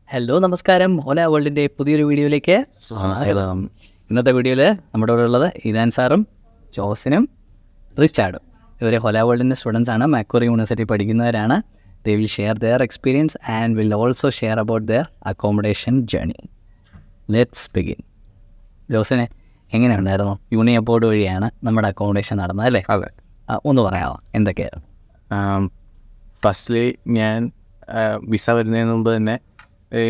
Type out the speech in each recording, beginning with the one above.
Hello നമസ്കാരം, ഓല വേൾഡിൻ്റെ പുതിയൊരു വീഡിയോയിലേക്ക് സ്വാഗതം. ഇന്നത്തെ വീഡിയോയിൽ നമ്മുടെ കൂടെ ഉള്ളത് ഇതാൻ സാറും ജോസിനും റിച്ചാർഡും. ഇവർ ഹോല വേൾഡിൻ്റെ സ്റ്റുഡൻസ് ആണ്, മാക്വറി യൂണിവേഴ്സിറ്റി പഠിക്കുന്നവരാണ്. They will share their experience and will also share about their accommodation journey. Let's begin. ജോസിനെ എങ്ങനെയുണ്ടായിരുന്നു? യൂണി അബോർഡ് വഴിയാണ് നമ്മുടെ അക്കോമഡേഷൻ നടന്നത് അല്ലേ? അതെ. ഒന്ന് പറയാമോ എന്തൊക്കെയാണ്? ഫസ്റ്റ്ലി ഞാൻ വിസ വരുന്നതിന് മുമ്പ് തന്നെ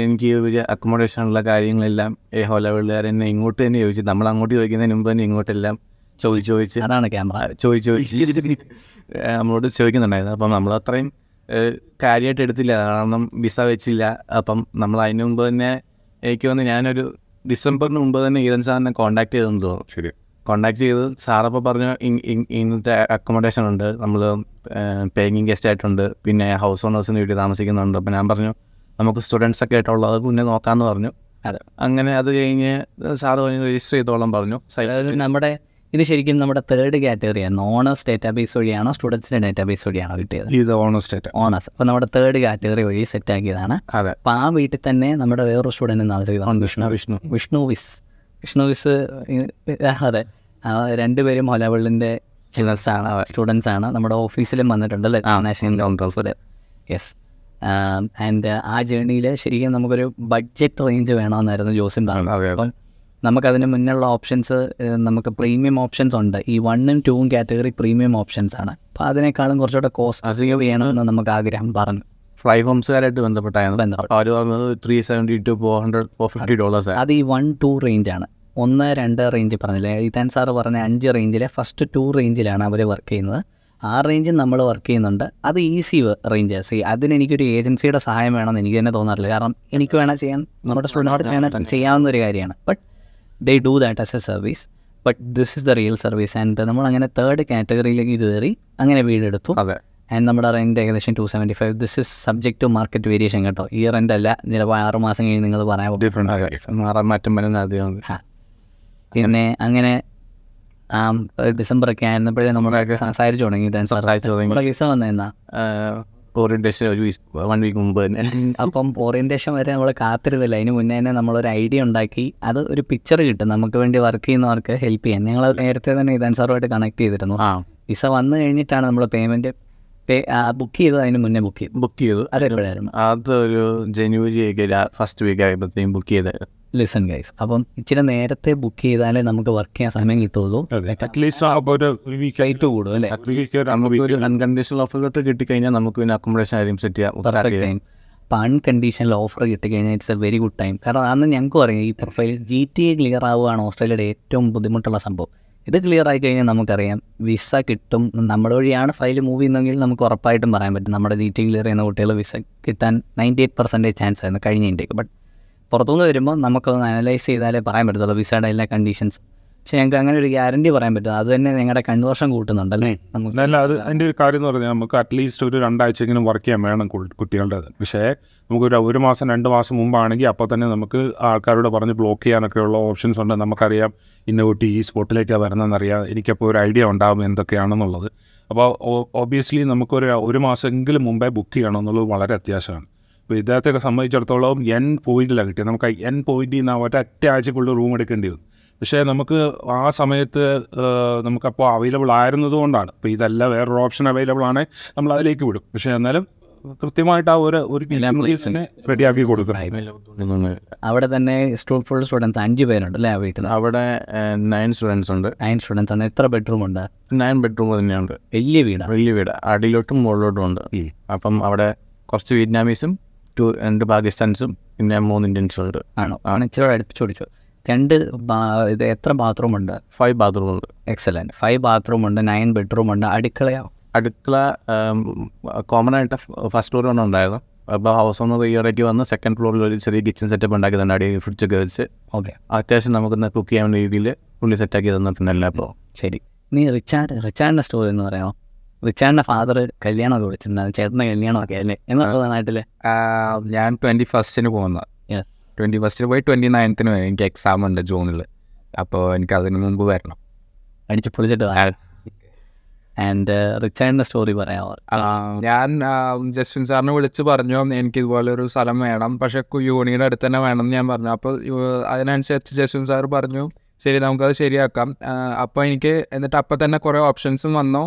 എനിക്ക് ഒരു അക്കോമഡേഷനുള്ള കാര്യങ്ങളെല്ലാം ഹോല വേൾഡുകാർ തന്നെ ഇങ്ങോട്ട് തന്നെ ചോദിച്ചു. നമ്മൾ അങ്ങോട്ട് ചോദിക്കുന്നതിന് മുമ്പ് തന്നെ ഇങ്ങോട്ടെല്ലാം ചോദിച്ച് അതാണ് ക്യാമറ ചോദിച്ച് നമ്മളോട് ചോദിക്കുന്നുണ്ടായിരുന്നു. അപ്പം നമ്മളത്രയും കാര്യമായിട്ട് എടുത്തില്ല, കാരണം വിസ വെച്ചില്ല. അപ്പം നമ്മൾ അതിന് മുമ്പ് തന്നെ എനിക്ക് വന്ന് ഞാനൊരു ഡിസംബറിന് മുമ്പ് തന്നെ ഈതൻ സാറിനെ കോൺടാക്ട് ചെയ്തെന്ന് തോന്നുന്നു. ശരി, കോൺടാക്ട് ചെയ്ത് സാറപ്പോൾ പറഞ്ഞു ഇന്നത്തെ അക്കോമഡേഷൻ ഉണ്ട്, നമ്മൾ പേയിങ് ഗസ്റ്റ് ആയിട്ടുണ്ട്, പിന്നെ ഹൗസ് ഓണേഴ്സിന് വീട്ടിൽ താമസിക്കുന്നുണ്ട്. അപ്പം ഞാൻ പറഞ്ഞു നമുക്ക് സ്റ്റുഡൻസൊക്കെ ആയിട്ടുള്ളത് പിന്നെ നോക്കാമെന്ന് പറഞ്ഞു. അതെ, അങ്ങനെ അത് കഴിഞ്ഞ് സാറ് രജിസ്റ്റർ ചെയ്തോളം പറഞ്ഞു. നമ്മുടെ ഇത് ശരിക്കും നമ്മുടെ തേർഡ് കാറ്റഗറിയാണ്. ഓണേഴ്സ് ഡേറ്റാബേസ് വഴിയാണോ സ്റ്റുഡൻസിൻ്റെ ഡേറ്റാബേസ് വഴിയാണോ കിട്ടിയത്? ഇത് ഓണേഴ്സ്. അപ്പോൾ നമ്മുടെ തേർഡ് കാറ്റഗറി വഴി സെറ്റ് ആക്കിയതാണ്. അതെ. അപ്പോൾ ആ വീട്ടിൽ തന്നെ നമ്മുടെ വേറൊരു സ്റ്റുഡൻറ്റ് താമസിക്കുന്നത് വിഷ്ണു വിസ്. അതെ, രണ്ടുപേരും ഹോലവേൾഡിൻ്റെ സ്റ്റുഡൻസ് ആണ്. നമ്മുടെ ഓഫീസിലും വന്നിട്ടുണ്ട് അല്ലേ, നാഷണൽ കോൺഫറൻസിൽ. യെസ്. ആൻഡ് ആ ജേർണിയിൽ ശരിക്കും നമുക്കൊരു ബഡ്ജറ്റ് റേഞ്ച് വേണമെന്നായിരുന്നു ജോസിൻ പറഞ്ഞത്. അപ്പം നമുക്കതിന് മുന്നുള്ള ഓപ്ഷൻസ്, നമുക്ക് പ്രീമിയം ഓപ്ഷൻസ് ഉണ്ട്. ഈ 1ഉം 2ഉം കാറ്റഗറി പ്രീമിയം ഓപ്ഷൻസ് ആണ്. അപ്പോൾ അതിനേക്കാളും കുറച്ചുകൂടെ കോസ്റ്റ് ചെയ്യണമെന്ന് നമുക്ക് ആഗ്രഹം പറഞ്ഞു. ഫ്ലൈ ഹോംസുകാരായിട്ട് ബന്ധപ്പെട്ടായിരുന്നു. അവർ പറഞ്ഞത് $370 to $450. അത് ഈ 1-2 റേഞ്ചാണ്. 1-2 റേഞ്ച് പറഞ്ഞില്ലേ, ഇതാൻ സാറ് പറഞ്ഞ 5 റേഞ്ചിലെ ഫസ്റ്റ് 2 റേഞ്ചിലാണ് അവർ വർക്ക് ചെയ്യുന്നത്. ആ റേഞ്ചിൽ നമ്മൾ വർക്ക് ചെയ്യുന്നുണ്ട്. അത് ഈസി റേഞ്ച്. അതിനെനിക്കൊരു ഏജൻസിയുടെ സഹായം വേണമെന്ന് എനിക്ക് തന്നെ തോന്നാറില്ല. കാരണം എനിക്ക് വേണം ചെയ്യാൻ, നമ്മുടെ സ്റ്റുഡൻറ്റിനോട് വേണം ചെയ്യാവുന്ന ഒരു കാര്യമാണ്. But they do that as a service. But this is the real service. And നമ്മളങ്ങനെ തേർഡ് കാറ്റഗറിയിലേക്ക് കയറി അങ്ങനെ വീടെടുത്തു. അതെ. ആൻഡ് നമ്മുടെ റെൻറ്റ് ഏകദേശം 275. This is subject to market variation കേട്ടോ. ഈ റെൻ്റ് അല്ല, ചിലപ്പോൾ 6 മാസം കഴിഞ്ഞ് നിങ്ങൾ പറയാം ഡിഫറെൻറ്റ് മാറ്റം വരുന്ന അധികം. പിന്നെ അങ്ങനെ ഡിസംബറൊക്കെ ആയിരുന്നപ്പോഴേ നമ്മളൊക്കെ സംസാരിച്ചു തുടങ്ങി. വിസ വന്നതെന്നാ ഓറിയൻറ്റേഷൻ 1 വീക്ക് മുമ്പ് തന്നെ. അപ്പം ഓറിയൻറ്റേഷൻ വരെ നമ്മൾ കാത്തിരുന്നില്ല. അതിന് മുന്നേ തന്നെ നമ്മളൊരു ഐഡിയ ഉണ്ടാക്കി. അത് ഒരു പിക്ചർ കിട്ടും നമുക്ക് വേണ്ടി വർക്ക് ചെയ്യുന്നവർക്ക് ഹെൽപ്പ് ചെയ്യാൻ. ഞങ്ങൾ നേരത്തെ തന്നെ ഇതാൻ സാറുമായിട്ട് കണക്ട് ചെയ്തിരുന്നു. വിസ വന്നു കഴിഞ്ഞിട്ടാണ് നമ്മൾ പേയ്മെൻറ്റ് ബുക്ക് ചെയ്തത്. അതിന് മുന്നേ ബുക്ക് ചെയ്തു. അതെപ്പോഴായിരുന്നു? അതൊരു ജനുവരി ഫസ്റ്റ് വീക്ക് ആയപ്പോഴത്തേക്കും ബുക്ക് ചെയ്തത്. ലിസൺ ഗൈസ്, അപ്പം ഇച്ചിരി നേരത്തെ ബുക്ക് ചെയ്താലേ നമുക്ക് വർക്ക് ചെയ്യാൻ സമയം കിട്ടുള്ളൂ. റേറ്റ് കൂടും അല്ലേ? നമുക്കൊരു അൺകണ്ടീഷണൽ ഓഫർ കിട്ടിക്കഴിഞ്ഞാൽ നമുക്ക് പിന്നെ അക്കോമഡേഷൻ ആയിരിക്കും സെറ്റ് ചെയ്യാം. അപ്പം അൺകണ്ടീഷണൽ ഓഫർ കിട്ടിക്കഴിഞ്ഞാൽ it's A very good time. കാരണം അന്ന് ഞങ്ങൾക്ക് പറയും ഈ പ്രൊഫൈൽ GTA ക്ലിയർ ആവുകയാണ് ഓസ്ട്രേലിയയുടെ ഏറ്റവും ബുദ്ധിമുട്ടുള്ള സംഭവം. ഇത് ക്ലിയർ ആയി കഴിഞ്ഞാൽ നമുക്കറിയാം വിസ കിട്ടും. നമ്മുടെ വഴിയാണ് ഫയൽ മൂവ് ചെയ്യുന്നതെങ്കിൽ നമുക്ക് ഉറപ്പായിട്ടും പറയാൻ പറ്റും നമ്മുടെ GTA ക്ലിയർ ചെയ്യുന്ന കുട്ടികൾ വിസ കിട്ടാൻ 98% ചാൻസ് ആയിരുന്നു കഴിഞ്ഞ ഇന്ത്യക്ക്. ബട്ട് പുറത്തുനിന്ന് വരുമ്പോൾ നമുക്കതൊന്ന് അനലൈസ് ചെയ്താലേ പറയാൻ പറ്റത്തുള്ളൂ വിസയുടെ എല്ലാ കണ്ടീഷൻസ്. പക്ഷേ ഞങ്ങൾക്ക് അങ്ങനെ ഒരു ഗ്യാരണ്ടി പറയാൻ പറ്റും. അത് തന്നെ ഞങ്ങളുടെ കൺവേർഷൻ കൂട്ടുന്നുണ്ടല്ലേ നമുക്ക്. അല്ല, അത് അതിൻ്റെ ഒരു കാര്യം എന്ന് പറഞ്ഞാൽ നമുക്ക് അറ്റ്ലീസ്റ്റ് ഒരു 2 ആഴ്ചയെങ്കിലും വർക്ക് ചെയ്യാൻ വേണം കുട്ടികളുടെ. പക്ഷേ നമുക്കൊരു 1 മാസം 2 മാസം മുമ്പാണെങ്കിൽ അപ്പോൾ തന്നെ നമുക്ക് ആൾക്കാരോട് പറഞ്ഞ് ബ്ലോക്ക് ചെയ്യാനൊക്കെയുള്ള ഓപ്ഷൻസ് ഉണ്ട്. നമുക്കറിയാം ഇന്ന കുട്ടി ഈ സ്പോട്ടിലേക്കാണ് വരുന്നതെന്നറിയാം. എനിക്കപ്പോൾ ഒരു ഐഡിയ ഉണ്ടാകും എന്തൊക്കെയാണെന്നുള്ളത്. അപ്പോൾ ഓബിയസ്ലി നമുക്കൊരു 1 മാസമെങ്കിലും മുമ്പേ ബുക്ക് ചെയ്യണം എന്നുള്ളത് വളരെ അത്യാവശ്യമാണ്. ഇപ്പോൾ ഇദ്ദേഹത്തെയൊക്കെ സംബന്ധിച്ചിടത്തോളം N പോയിന്റിലാണ് കിട്ടിയത്. നമുക്ക് N പോയിന്റിൽ നിന്ന് ഒറ്റ ആഴ്ചക്കുള്ള റൂം എടുക്കേണ്ടി വരും. പക്ഷേ നമുക്ക് ആ സമയത്ത് നമുക്കപ്പോൾ അവൈലബിൾ ആയിരുന്നതുകൊണ്ടാണ്. ഇപ്പോൾ ഇതല്ല വേറൊരു ഓപ്ഷൻ അവൈലബിൾ ആണ്, നമ്മൾ അതിലേക്ക് വിടും. പക്ഷേ എന്നാലും കൃത്യമായിട്ട് ആ ഒരു റെഡിയാക്കി കൊടുക്കണം. അവിടെ തന്നെ ഫുൾ സ്റ്റുഡൻസ് 5 പേരുണ്ട് അല്ലേ ആ വീട്ടിൽ? അവിടെ 9 സ്റ്റുഡൻസ് ഉണ്ട്. 9 സ്റ്റുഡൻസ് ആണ്. എത്ര ബെഡ്റൂം ഉണ്ട്? 9 ബെഡ്റൂം തന്നെയുണ്ട്. വലിയ വീട്. അടിയിലോട്ടും മുകളിലോട്ടും ഉണ്ട്. അപ്പം അവിടെ കുറച്ച് വിയറ്റ്നാമീസും 2 പാകിസ്ഥാൻസും പിന്നെ 3 ഇന്ത്യൻസും ഉണ്ട്. ആണോ? ഇച്ചിരി അടുപ്പിച്ച് ചോദിച്ചു. ഇത് എത്ര ബാത്റൂം ഉണ്ട്? 5 ബാത്റൂം ഉണ്ട്. എക്സലൻറ്റ്. 5 ബാത്റൂം ഉണ്ട്, 9 ബെഡ്റൂം ഉണ്ട്. അടുക്കള കോമൺ ആയിട്ട് ഫസ്റ്റ് ഫ്ലോർ ഒന്നും ഉണ്ടായിരുന്നു. അപ്പോൾ ഹൗസ് ഓണർ ഇയറേക്ക് വന്ന് സെക്കൻഡ് ഫ്ലോറിൽ ഒരു ചെറിയ കിച്ചൺ സെറ്റപ്പ് ഉണ്ടാക്കി തന്നെ അടിയിൽ ഫ്രിഡ്ജൊക്കെ വെച്ച് ഓക്കെ അത്യാവശ്യം നമുക്കൊന്ന് കുക്ക് ചെയ്യാൻ രീതിയിൽ പുള്ളി സെറ്റാക്കി തന്നിട്ടുണ്ടല്ല. അപ്പോൾ ശരി, നീ റിച്ചാർഡിൻ്റെ സ്റ്റോറി എന്ന് പറയാമോ? റിച്ചാർഡിൻ്റെ ഫാദർ കല്യാണമൊക്കെ വിളിച്ചിട്ടുണ്ടായിരുന്നു, ചേട്ടൻ്റെ കല്യാണമൊക്കെ അല്ലേ എന്നുള്ളത് നാട്ടിൽ? ഞാൻ 21st പോകുന്നത്. 21st പോയി 29th വരെ എനിക്ക് എക്സാം ഉണ്ട് ജൂണിൽ. അപ്പോൾ എനിക്ക് അതിന് മുമ്പ് വരണം. അടിച്ച് പൊളിച്ചിട്ട് ആൻഡ് റിച്ചാർഡിൻ്റെ സ്റ്റോറി പറയാമോ? ഞാൻ ജസ്റ്റിൻ സാറിനെ വിളിച്ച് പറഞ്ഞു എനിക്ക് ഇതുപോലെ ഒരു സ്ഥലം വേണം, പക്ഷേ യൂണിയുടെ അടുത്ത് തന്നെ വേണം എന്ന് ഞാൻ പറഞ്ഞു. അപ്പോൾ അതിനനുസരിച്ച് ജസ്റ്റിൻ സാർ പറഞ്ഞു ശരി നമുക്കത് ശരിയാക്കാം. അപ്പോൾ എനിക്ക് എന്നിട്ട് അപ്പം തന്നെ കുറേ ഓപ്ഷൻസും വന്നു,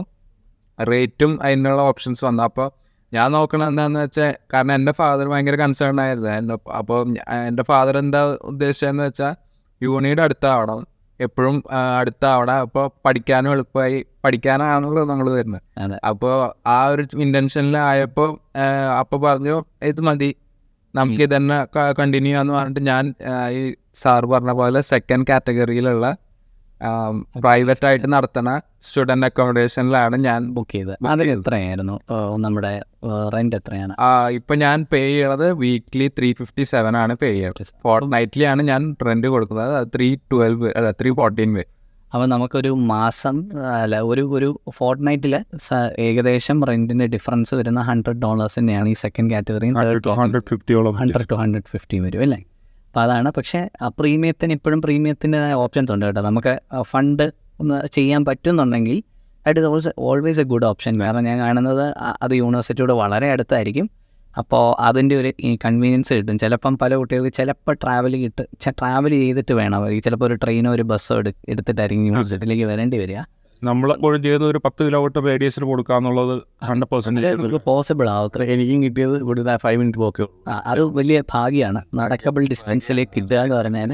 റേറ്റും അതിനുള്ള ഓപ്ഷൻസ് വന്നു. അപ്പോൾ ഞാൻ നോക്കണം എന്താണെന്ന് വെച്ചാൽ, കാരണം എൻ്റെ ഫാദർ ഭയങ്കര കൺസേൺ ആയിരുന്നു. അപ്പോൾ എൻ്റെ ഫാദർ എന്താ ഉദ്ദേശിച്ചതെന്ന് വെച്ചാൽ യൂണിയുടെ അടുത്താവണം, എപ്പോഴും അടുത്താവണം, അപ്പോൾ പഠിക്കാനും എളുപ്പമായി, പഠിക്കാനാണല്ലോ നമ്മൾ വരുന്നത്. അപ്പോൾ ആ ഒരു ഇൻറ്റൻഷനിലായപ്പോൾ അപ്പോൾ പറഞ്ഞു ഇത് മതി, നമുക്ക് ഇതന്നെ കണ്ടിന്യൂ ചെയ്യാന്ന് പറഞ്ഞിട്ട് ഞാൻ ഈ സാർ പറഞ്ഞ പോലെ സെക്കൻഡ് കാറ്റഗറിയിലുള്ള പ്രൈവറ്റ് ആയിട്ട് നടത്തുന്ന സ്റ്റുഡൻറ് അക്കോമഡേഷനിലാണ് ഞാൻ ബുക്ക് ചെയ്തത്. അതിന് എത്രയായിരുന്നു നമ്മുടെ റെന്റ് എത്രയാണ്? ഇപ്പം ഞാൻ പേ ചെയ്യണത് വീക്ക്ലി 357 ആണ് പേ ചെയ്യുന്നത്. ഫോർട്ട് നൈറ്റ്ലി ആണ് ഞാൻ റെന്റ് കൊടുക്കുന്നത്. 314 വരെ. അപ്പോൾ നമുക്കൊരു മാസം അല്ല ഒരു ഫോർട്ട് നൈറ്റിൽ ഏകദേശം റെൻറ്റിൻ്റെ ഡിഫറൻസ് വരുന്ന $100 തന്നെയാണ് ഈ സെക്കൻഡ് കാറ്റഗറിയും. 100 to 150 വരും അല്ലേ? അപ്പോൾ അതാണ്. പക്ഷേ ആ പ്രീമിയത്തിന് ഇപ്പോഴും പ്രീമിയത്തിൻ്റെതായ ഓപ്ഷൻസ് ഉണ്ട് കേട്ടോ. നമുക്ക് ഫണ്ട് ഒന്ന് ചെയ്യാൻ പറ്റുന്നുണ്ടെങ്കിൽ that is always A good option. കാരണം ഞാൻ കാണുന്നത് അത് യൂണിവേഴ്സിറ്റിയോട് വളരെ അടുത്തായിരിക്കും. അപ്പോൾ അതിൻ്റെ ഒരു ഈ കൺവീനിയൻസ് കിട്ടും. ചിലപ്പം പല കുട്ടികൾക്ക് ചിലപ്പോൾ ട്രാവൽ ചെയ്തിട്ട് വേണം, ചിലപ്പോൾ ഒരു ട്രെയിനോ ഒരു ബസ്സോ എടുത്തിട്ടായിരിക്കും യൂണിവേഴ്സിറ്റിയിലേക്ക് വരേണ്ടി വരിക. നമ്മളെപ്പോഴും ചെയ്യുന്ന ഒരു 10 കിലോമീറ്റർ റേഡിയസിൽ കൊടുക്കുക എന്നുള്ളത് 100% പോസിബിൾ ആവത്ര. എനിക്കും കിട്ടിയത് ഇവിടെ 5 മിനിറ്റ് പോക്കേ. അത് വലിയ ഭാഗ്യമാണ് നടക്കബിൾ ഡിസ്റ്റൻസിലേക്ക് കിട്ടുക എന്ന് പറഞ്ഞാൽ.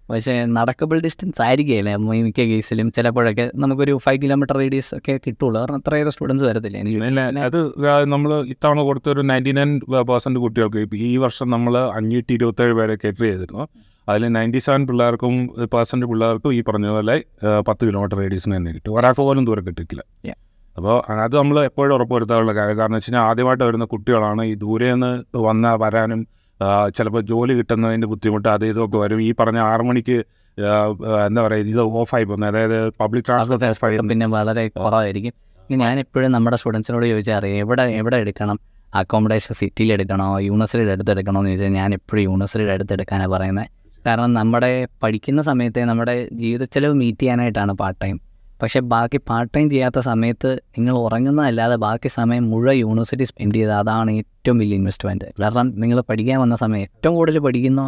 പക്ഷേ നടക്കബിൾ ഡിസ്റ്റൻസ് ആയിരിക്കുകയല്ലേ മിക്ക കേസിലും. ചിലപ്പോഴൊക്കെ നമുക്കൊരു 5 കിലോമീറ്റർ റേഡിയസ് ഒക്കെ കിട്ടുള്ളൂ, കാരണം അത്രയേറെ സ്റ്റുഡൻസ് വരത്തില്ല. അത് നമ്മൾ ഇത്തവണ കൊടുത്തൊരു 99% കുട്ടികൾക്ക് ഈ വർഷം നമ്മൾ 527 പേരെ കേറ്റർ ചെയ്തിരുന്നു. അതിൽ 97% പിള്ളേർക്കും ഈ പറഞ്ഞ പോലെ 10 കിലോമീറ്റർ റേഡിയസിന് തന്നെ കിട്ടും. ഒരാൾക്ക് പോലും ദൂരം കിട്ടിക്കില്ല. അപ്പോൾ അത് നമ്മൾ എപ്പോഴും ഉറപ്പുവരുത്താനുള്ള കാര്യം. കാരണം വെച്ച് കഴിഞ്ഞാൽ ആദ്യമായിട്ട് വരുന്ന കുട്ടികളാണ്. ഈ ദൂരെ നിന്ന് വരാനും ചിലപ്പോൾ ജോലി കിട്ടുന്നതിൻ്റെ ബുദ്ധിമുട്ട് അത് ഇതൊക്കെ വരും. ഈ പറഞ്ഞ 6 മണിക്ക് എന്താ പറയുക ഇത് ഓഫായി പോകുന്നത്, അതായത് പബ്ലിക് ട്രാൻസ്പോർട്ട് പിന്നെ വളരെ കുറവായിരിക്കും. ഞാനെപ്പോഴും നമ്മുടെ സ്റ്റുഡൻസിനോട് ചോദിച്ചാൽ അറിയാം എവിടെ എടുക്കണം, അക്കോമഡേഷൻ സിറ്റിയിൽ എടുക്കണോ യൂണിവേഴ്സിറ്റിയുടെ അടുത്തെടുക്കണോ എന്ന് ചോദിച്ചാൽ ഞാൻ എപ്പോഴും യൂണിവേഴ്സിറ്റിയുടെ അടുത്തെടുക്കാനാണ് പറയുന്നത്. കാരണം നമ്മുടെ പഠിക്കുന്ന സമയത്ത് നമ്മുടെ ജീവിത ചെലവ് മീറ്റ് ചെയ്യാനായിട്ടാണ് പാർട്ട് ടൈം. പക്ഷേ ബാക്കി പാർട്ട് ടൈം ചെയ്യാത്ത സമയത്ത് നിങ്ങൾ ഉറങ്ങുന്നതല്ലാതെ ബാക്കി സമയം മുഴുവൻ യൂണിവേഴ്സിറ്റി സ്പെൻഡ് ചെയ്ത് അതാണ് ഏറ്റവും വലിയ ഇൻവെസ്റ്റ്മെൻറ്റ്. കാരണം നിങ്ങൾ പഠിക്കാൻ വന്ന സമയം ഏറ്റവും കൂടുതൽ പഠിക്കുന്ന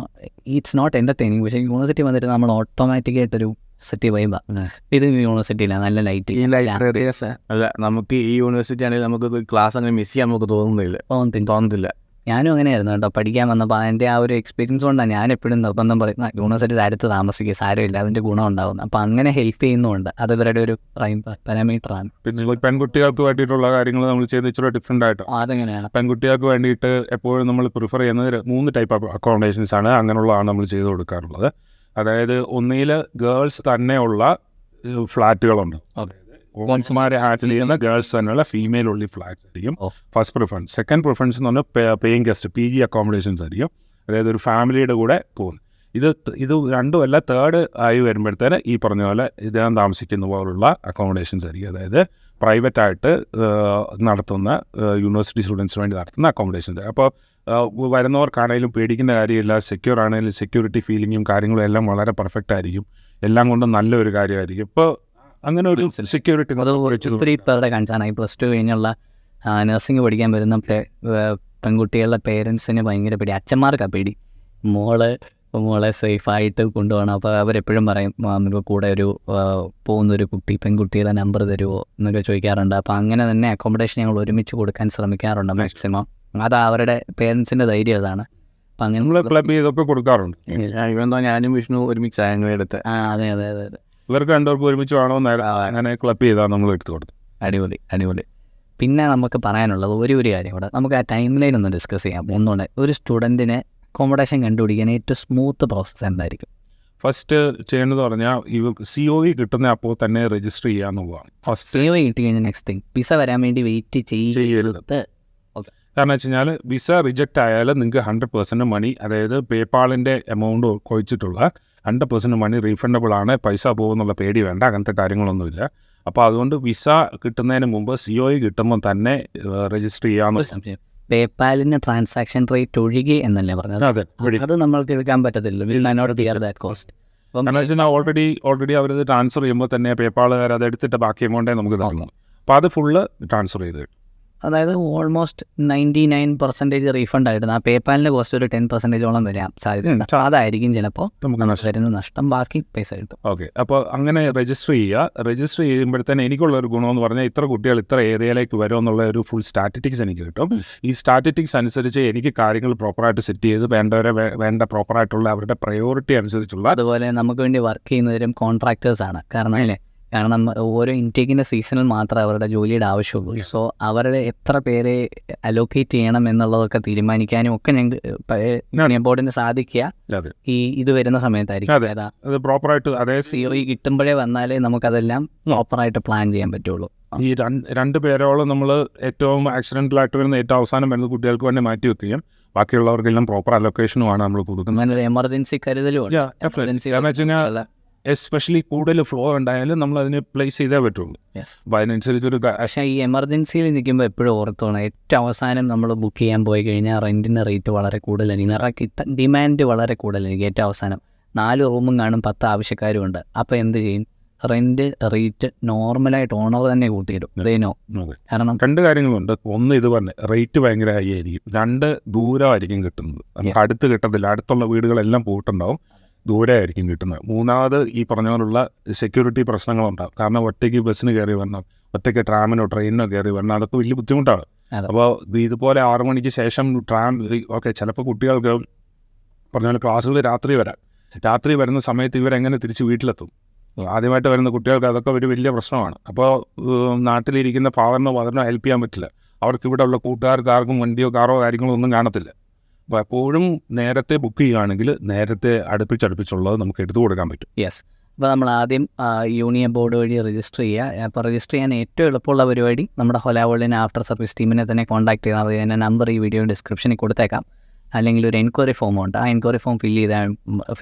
ഇറ്റ്സ് നോട്ട് എൻ്റർടൈനിങ്. പക്ഷേ യൂണിവേഴ്സിറ്റി വന്നിട്ട് നമ്മൾ ഓട്ടോമാറ്റിക്കായിട്ടൊരു സിറ്റി വൈബാണ്. ഇത് യൂണിവേഴ്സിറ്റിയിലാണ് നല്ല ലൈറ്റ്. അല്ല നമുക്ക് ഈ യൂണിവേഴ്സിറ്റി ആണെങ്കിൽ നമുക്ക് ക്ലാസ് അങ്ങനെ മിസ് ചെയ്യാൻ നമുക്ക് തോന്നുന്നില്ല. ഞാനും അങ്ങനെയായിരുന്നു കേട്ടോ. പഠിക്കാൻ വന്നപ്പോൾ എൻ്റെ ആ ഒരു എക്സ്പീരിയൻസ് കൊണ്ടാണ് ഞാൻ എപ്പോഴും നിർബന്ധം പറയുന്നത് യൂണിവേഴ്സിറ്റി അടുത്ത് താമസിക്കുക, സാരമില്ല, അതിൻ്റെ ഗുണം ഉണ്ടാകുന്നത്. അപ്പോൾ അങ്ങനെ ഹെൽപ്പ് ചെയ്യുന്നുണ്ട്. അത് ഇവരുടെ ഒരു പാരാമീറ്ററാണ്. പിന്നെ പെൺകുട്ടികൾക്ക് വേണ്ടിയിട്ടുള്ള കാര്യങ്ങൾ നമ്മൾ ചെയ്ത് ഇച്ചിരി ഡിഫറെൻ്റ് ആയിട്ട്. അതെങ്ങനെയാണ്? പെൺകുട്ടികൾക്ക് വേണ്ടിയിട്ട് എപ്പോഴും നമ്മൾ പ്രിഫർ ചെയ്യുന്നത് 3 ടൈപ്പ് അക്കോമഡേഷൻസ് ആണ്. അങ്ങനെയുള്ളതാണ് നമ്മൾ ചെയ്ത് കൊടുക്കാറുള്ളത്. അതായത് ഒന്നിൽ ഗേൾസ് തന്നെയുള്ള ഫ്ലാറ്റുകളുണ്ട്. കോൺസുമാരെ ഹാൻഡിൽ ചെയ്യുന്ന ഗേൾസ് തന്നെയുള്ള ഫീമെയിൽ ഉള്ളി ഫ്ലാറ്റ് ആയിരിക്കും ഫസ്റ്റ് പ്രിഫറൻസ്. സെക്കൻഡ് പ്രിഫറൻസ് എന്ന് പറഞ്ഞാൽ പേയിങ് ഗസ്റ്റ് PG അക്കോമഡേഷൻസ് ആയിരിക്കും. അതായത് ഒരു ഫാമിലിയുടെ കൂടെ പോകുന്നു. ഇത് രണ്ടുമല്ല തേർഡ് ആയി വരുമ്പോഴത്തേന് ഈ പറഞ്ഞ പോലെ ഇതിനകം താമസിക്കുന്ന പോലുള്ള അക്കോമഡേഷൻസ് ആയിരിക്കും. അതായത് പ്രൈവറ്റായിട്ട് നടത്തുന്ന യൂണിവേഴ്സിറ്റി സ്റ്റുഡൻസിന് വേണ്ടി നടത്തുന്ന അക്കോമഡേഷൻസ്. അപ്പോൾ വരുന്നവർക്കാണെങ്കിലും പേടിക്കേണ്ട കാര്യമില്ല. സെക്യൂർ ആണെങ്കിലും സെക്യൂരിറ്റി ഫീലിങ്ങും കാര്യങ്ങളും എല്ലാം വളരെ പെർഫെക്റ്റ് ആയിരിക്കും. എല്ലാം കൊണ്ടും നല്ലൊരു കാര്യമായിരിക്കും. ഇപ്പോൾ അങ്ങനെ ഒരു സെക്യൂരിറ്റി ഒത്തിരി പേരുടെ കൺസേണായി. +2 കഴിഞ്ഞുള്ള നഴ്സിംഗ് പഠിക്കാൻ വരുന്ന പെൺകുട്ടികളുടെ പേരൻസിന് ഭയങ്കര പേടി, അച്ഛന്മാർക്കാണ് പേടി. മോളെ സേഫായിട്ട് കൊണ്ടുപോകണം. അപ്പോൾ അവരെപ്പോഴും പറയും നമുക്ക് കൂടെ ഒരു പോകുന്നൊരു പെൺകുട്ടിയുടെ നമ്പർ തരുമോ എന്നൊക്കെ ചോദിക്കാറുണ്ട്. അപ്പോൾ അങ്ങനെ തന്നെ അക്കോമഡേഷൻ ഞങ്ങൾ ഒരുമിച്ച് കൊടുക്കാൻ ശ്രമിക്കാറുണ്ട് മാക്സിമം. അത് അവരുടെ പേരൻസിൻ്റെ ധൈര്യം അതാണ്. അപ്പം അങ്ങനെ ക്ലബ് ചെയ്തൊക്കെ കൊടുക്കാറുണ്ട്. ഞാനും വിഷ്ണു ഒരുമിച്ച് എടുത്ത് അതെ. ഇവർക്ക് 2 പേർക്കും ഒരുമിച്ച് വേണമെന്ന് അങ്ങനെ ക്ലബ് ചെയ്താൽ നമ്മൾ എടുത്തു കൊടുത്തു. അടിപൊളി. പിന്നെ നമുക്ക് പറയാനുള്ളത് ഒരു കാര്യം കൂടെ, നമുക്ക് ആ ടൈം ലൈൻ ഒന്ന് ഡിസ്കസ് ചെയ്യാം. ഒന്നുകൂടെ, ഒരു സ്റ്റുഡൻറ്റിന് അക്കോമഡേഷൻ കണ്ടുപിടിക്കാൻ ഏറ്റവും സ്മൂത്ത് പ്രോസസ്സ് എന്തായിരിക്കും? ഫസ്റ്റ് ചെയ്യേണ്ടത് പറഞ്ഞാൽ ഈ COE കിട്ടുന്ന അപ്പോൾ തന്നെ രജിസ്റ്റർ ചെയ്യാന്നുള്ളതാണ്. COE കിട്ടി കഴിഞ്ഞാൽ നെക്സ്റ്റ് തിങ് വിസ വരാൻ വേണ്ടി വെയിറ്റ് ചെയ്യരുത്. കാരണം വെച്ച് കഴിഞ്ഞാൽ വിസ റിജക്റ്റ് ആയാൽ നിങ്ങൾക്ക് 100% മണി, അതായത് പേപ്പാളിൻ്റെ എമൗണ്ട് ഒഴിച്ചിട്ടുള്ള 100% മണി റീഫണ്ടബിൾ ആണ്. പൈസ പോകുന്നുള്ള പേടി വേണ്ട, അങ്ങനത്തെ കാര്യങ്ങളൊന്നുമില്ല. അപ്പോൾ അതുകൊണ്ട് വിസ കിട്ടുന്നതിന് മുമ്പ് COE കിട്ടുമ്പോൾ തന്നെ രജിസ്റ്റർ ചെയ്യാമെന്ന്. പേപ്പാലിന് ട്രാൻസാക്ഷൻ റേറ്റ് ഒഴികെ എന്നല്ലേ പറഞ്ഞത്? അതെ, അത് നമ്മൾക്ക് എടുക്കാൻ പറ്റത്തില്ല. ഓൾറെഡി അവരത് ട്രാൻസ്ഫർ ചെയ്യുമ്പോൾ തന്നെ പേപ്പാളുകാർ അത് എടുത്തിട്ട് ബാക്കി എമൗണ്ടേ നമുക്ക് തരണം. അപ്പോൾ അത് ഫുള്ള് ട്രാൻസ്ഫർ ചെയ്ത് കിട്ടും. അതായത് ഓൾമോസ്റ്റ് 99% റീഫണ്ട് ആയിരുന്നു. ആ പേപ്പാലിൻ്റെ കോസ്റ്റ് ഒരു 10%ഓളം വരാം സാധ്യത. അതായിരിക്കും ചിലപ്പോൾ നമുക്ക് നഷ്ടം. വരുന്ന നഷ്ടം, ബാക്കി പൈസ കിട്ടും. ഓക്കെ, അപ്പോൾ അങ്ങനെ രജിസ്റ്റർ ചെയ്യുക. രജിസ്റ്റർ ചെയ്യുമ്പോഴത്തേന് എനിക്കുള്ള ഒരു ഗുണമെന്ന് പറഞ്ഞാൽ ഇത്ര കുട്ടികൾ ഇത്ര ഏരിയയിലേക്ക് വരും എന്നുള്ള ഒരു ഫുൾ സ്റ്റാറ്റിറ്റിക്സ് എനിക്ക് കിട്ടും. ഈ സ്റ്റാറ്റിറ്റിക്സ് അനുസരിച്ച് എനിക്ക് കാര്യങ്ങൾ പ്രോപ്പറായിട്ട് സെറ്റ് ചെയ്ത് വേണ്ടവരെ വേണ്ട പ്രോപ്പറായിട്ടുള്ള അവരുടെ പ്രയോറിറ്റി അനുസരിച്ചുള്ള. അതുപോലെ നമുക്ക് വേണ്ടി വർക്ക് ചെയ്യുന്നവരും കോൺട്രാക്ടേഴ്സാണ്. കാരണം ഓരോ ഇൻടേക്കിൻ്റെ സീസണിൽ മാത്രമേ അവരുടെ ജോലിയുടെ ആവശ്യമുള്ളൂ. സോ അവരുടെ എത്ര പേരെ അലോക്കേറ്റ് ചെയ്യണം എന്നുള്ളതൊക്കെ തീരുമാനിക്കാനും ഒക്കെ ഞങ്ങൾക്ക് ബോർഡിന് സാധിക്കുക ഈ ഇത് വരുന്ന സമയത്തായിരിക്കും. അത് പ്രോപ്പറായിട്ട് അതേ COE കിട്ടുമ്പോഴേ വന്നാലേ നമുക്കതെല്ലാം പ്രോപ്പറായിട്ട് പ്ലാൻ ചെയ്യാൻ പറ്റുള്ളൂ. ഈ രണ്ട് പേരോളം നമ്മൾ ഏറ്റവും ആക്സിഡൻ്റലായിട്ട് വരുന്ന ഏറ്റവും അവസാനം വരുന്ന കുട്ടികൾക്ക് വേണ്ടി മാറ്റി വെക്കുകയും ബാക്കിയുള്ളവർക്കെല്ലാം പ്രോപ്പർ അലൊക്കേഷനുമാണ് നമ്മൾ കൊടുക്കുന്നത്. അങ്ങനെ എമർജൻസി കരുതലും കാരണം വെച്ച് കഴിഞ്ഞാൽ എസ്പെഷ്യലി കൂടുതൽ ഫ്ലോ ഉണ്ടായാലും നമ്മൾ അതിന് പ്ലേസ് ചെയ്തേ പറ്റുള്ളൂ. അപ്പോൾ അതിനനുസരിച്ചൊരു പക്ഷേ ഈ എമർജൻസിയിൽ നിൽക്കുമ്പോൾ എപ്പോഴും ഓർത്തോണം, ഏറ്റവും അവസാനം നമ്മൾ ബുക്ക് ചെയ്യാൻ പോയി കഴിഞ്ഞാൽ റെൻറ്റിൻ്റെ റേറ്റ് വളരെ കൂടുതലായിരിക്കും. ഡിമാൻഡ് വളരെ കൂടുതലായിരിക്കും. ഏറ്റവും അവസാനം 4 റൂമും കാണും, 10 ആവശ്യക്കാരും ഉണ്ട്. അപ്പോൾ എന്ത് ചെയ്യും? റെൻറ്റ് റേറ്റ് നോർമലായിട്ട് ഓണർ തന്നെ കൂട്ടിയിടും. അതേനോ? കാരണം 2 കാര്യങ്ങളുണ്ട്. ഒന്ന് ഇത് പറഞ്ഞ് റേറ്റ് ഭയങ്കര ഹൈ ആയിരിക്കും. 2 ദൂരമായിരിക്കും കിട്ടുന്നത്. നമുക്ക് അടുത്ത് കിട്ടത്തില്ല. അടുത്തുള്ള വീടുകളെല്ലാം പോയിട്ടുണ്ടാവും, ദൂരെ ആയിരിക്കും കിട്ടുന്നത്. 3ാമത് ഈ പറഞ്ഞ പോലുള്ള സെക്യൂരിറ്റി പ്രശ്നങ്ങളുണ്ടാകും. കാരണം ഒറ്റയ്ക്ക് ബസ്സിന് കയറി വരണം, ഒറ്റയ്ക്ക് ട്രാമിനോ ട്രെയിനിനോ കയറി വരണം, അതൊക്കെ വലിയ ബുദ്ധിമുട്ടാണ്. അപ്പോൾ ഇതുപോലെ 6 മണിക്ക് ശേഷം ഓക്കെ ചിലപ്പോൾ കുട്ടികൾക്ക് പറഞ്ഞാൽ ക്ലാസ്സുകൾ രാത്രി വരുന്ന സമയത്ത് ഇവരെങ്ങനെ തിരിച്ച് വീട്ടിലെത്തും? ആദ്യമായിട്ട് വരുന്ന കുട്ടികൾക്ക് അതൊക്കെ ഒരു വലിയ പ്രശ്നമാണ്. അപ്പോൾ നാട്ടിലിരിക്കുന്ന ഫാദറിനോ മദറിനോ ഹെൽപ്പ് ചെയ്യാൻ പറ്റില്ല. അവർക്ക് ഇവിടെ ഉള്ള കൂട്ടുകാർക്ക് ആർക്കും വണ്ടിയോ കാറോ കാര്യങ്ങളോ ഒന്നും കാണത്തില്ല. അപ്പോൾ എപ്പോഴും നേരത്തെ ബുക്ക് ചെയ്യുകയാണെങ്കിൽ നേരത്തെ അടുപ്പിച്ചുള്ളത് നമുക്ക് എടുത്തു കൊടുക്കാൻ പറ്റും. യെസ്. അപ്പോൾ നമ്മൾ ആദ്യം യൂണിയൻ ബോർഡ് വഴി രജിസ്റ്റർ ചെയ്യുക. അപ്പോൾ രജിസ്റ്റർ ചെയ്യാൻ ഏറ്റവും എളുപ്പമുള്ള പരിപാടി നമ്മുടെ ഹോലാവേൾഡിനെ ആഫ്റ്റർ സർവീസ് ടീമിനെ തന്നെ കോൺടാക്ട് ചെയ്താൽ മതി. എൻ്റെ നമ്പർ ഈ വീഡിയോ ഡിസ്ക്രിപ്ഷനിൽ കൊടുത്തേക്കാം. അല്ലെങ്കിൽ ഒരു എൻക്വയറി ഫോം ഉണ്ട്, ആ എൻക്വയറി ഫോം ഫില്ല്